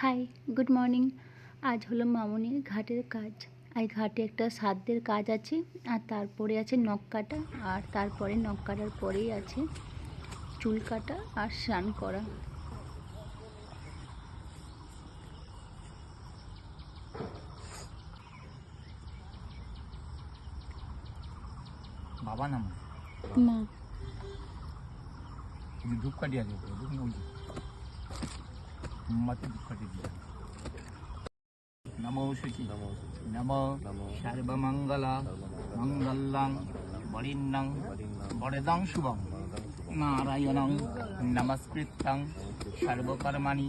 High, good morning. আজ হলো মামনির ঘাটের কাজ। আর ঘাটে একটা শ্রাদ্ধের কাজ আছে, আর তারপরে আছে নখ কাটা, আর তারপরে নখ কাটার পরেই আছে চুল কাটা আর স্নান করা। বাবা নাম মা ধূপ কাটিয়ে আছে মোমবাতি ধূপ কাটিয়ে দিয়ে নমো শুচি নমো সর্বমঙ্গলা মঙ্গলাং বরিন্নং বরদং শুভং নারায়ণং নমস্কৃত্যং সর্বকর্মাণি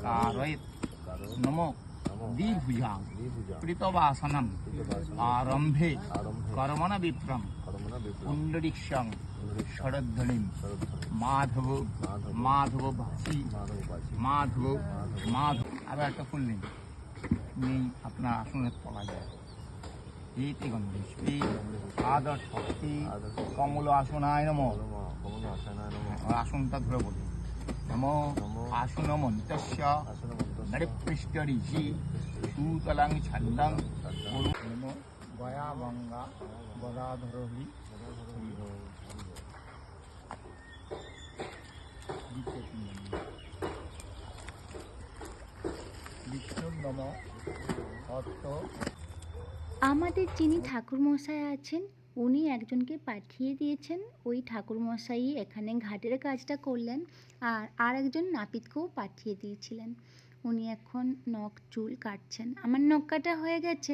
কারয়েৎ নমো দ্বিভুজাং কৃতবাসনম আরম্ভে কর্মণ বিপ্রম পুণ্ডরিক্ষং শরধ্বনিম মাধব মাধব ভাসি মাধব মাধব। আবার একটা ফুললেন নেই আপনার আসনের তলা যায় এইটি গন্ধি আদর শক্তি কমল আসনায় নম। আসনটা ধরে বলি নম আসন মন্তস্য নৃপৃষ্ট ঋষি সুতলাং ছন্দং নম গয়া গঙ্গা গদাধরী বিষ্ণুর নম অর্থ। আমাদের যিনি ঠাকুরমশাই আছেন, উনি একজনকে পাঠিয়ে দিয়েছেন। ওই ঠাকুরমশাই এখানে ঘাটের কাজটা করলেন, আর একজন নাপিতকেও পাঠিয়ে দিয়েছিলেন। উনি এখন নখ চুল কাটছেন। আমার নখ কাটা হয়ে গেছে,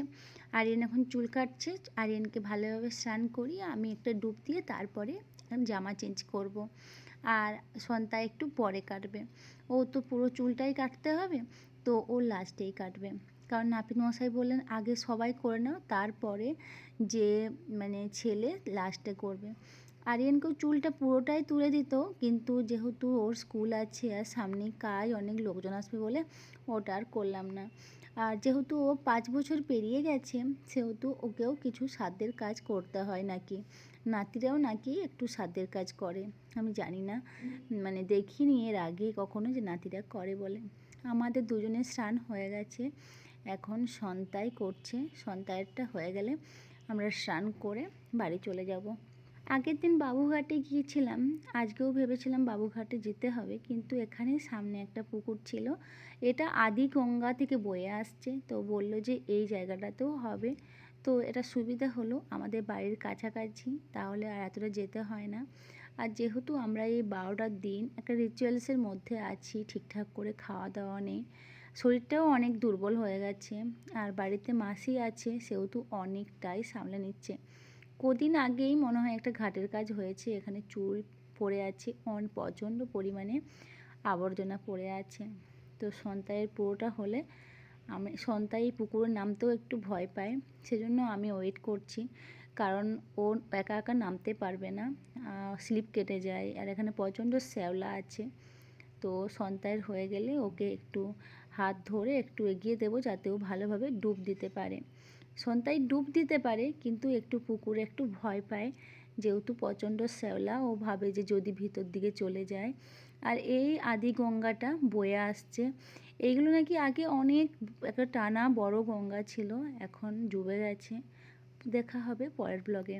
আরিয়ান এখন চুল কাটছে। আরিয়ানকে ভালোভাবে স্নান করিয়ে আমি একটা ডুব দিয়ে তারপরে জামা চেঞ্জ করব। আর সন্তা একটু পরে কাটবে। ও তো পুরো চুলটাই কাটতে হবে, তো ও লাস্টেই কাটবে। কারণ নাপিত মশাই বললেন আগে সবাই করে নাও, তারপরে যে ছেলে লাস্টে করবে। আরিয়ানকেও চুলটা পুরোটাই তুলে দিত, কিন্তু যেহেতু ওর স্কুল আছে আর সামনে কাজ, অনেক লোকজন আসবে বলে ওটা আর করলাম না। আর যেহেতু ও 5 বছর পেরিয়ে গেছে, সেহেতু ওকেও কিছু সাধ্যের কাজ করতে হয় নাকি। নাতিরাও নাকি একটু সাধ্যের কাজ করে, আমি জানি না, দেখিনি এর আগে কখনো যে নাতিরা করে বলে। আমাদের দুজনের স্নান হয়ে গেছে, এখন সন্তাই করছে। সন্তায়েরটা হয়ে গেলে আমরা স্নান করে বাড়ি চলে যাব। আগের দিন বাবুঘাটে গিয়েছিলাম, আজকেও ভেবেছিলাম বাবুঘাটে যেতে হবে, কিন্তু এখানে সামনে একটা পুকুর ছিল, এটা আদি গঙ্গা থেকে বয়ে আসছে, তো বলল যে এই জায়গাটাতেও হবে। তো এটা সুবিধা হলো আমাদের বাড়ির কাছাকাছি, তাহলে আর এতটা যেতে হয় না। আর যেহেতু আমরা এই 12টার দিন একটা রিচুয়ালসের মধ্যে আছি, ঠিকঠাক করে খাওয়া দাওয়া নেই, শরীরটাও অনেক দুর্বল হয়ে গেছে। আর বাড়িতে মাসি আছে, সেহেতু অনেকটাই সামলে নিচ্ছে। কদিন আগেই মনে হয় একটা ঘাটের কাজ হয়েছে, এখানে চুল পড়ে আছে, প্রচণ্ড পরিমাণে আবর্জনা পড়ে আছে। তো সন্তায়ের পুরোটা হলে আমি সন্তাই পুকুরে নামতেও একটু ভয় পায়, সেজন্য আমি ওয়েট করছি। কারণ ও একা একা নামতে পারবে না, স্লিপ কেটে যায়, আর এখানে প্রচণ্ড শ্যাওলা আছে। তো সন্তায়ের হয়ে গেলে ওকে একটু হাত ধরে একটু এগিয়ে দেবো, যাতে ও ভালোভাবে ডুব দিতে পারে। সন্তাই ডুব দিতে পারে, কিন্তু একটু পুকুরে একটু ভয় পায়, যেহেতু প্রচণ্ড শ্যাওলা, ও ভাবে যে যদি ভিতর দিকে চলে যায়। আর এই আদি গঙ্গাটা বয়ে আসছে, এইগুলো নাকি আগে অনেক একটা টানা বড় গঙ্গা ছিল, এখন ডুবে গেছে। দেখা হবে পরের ব্লগে।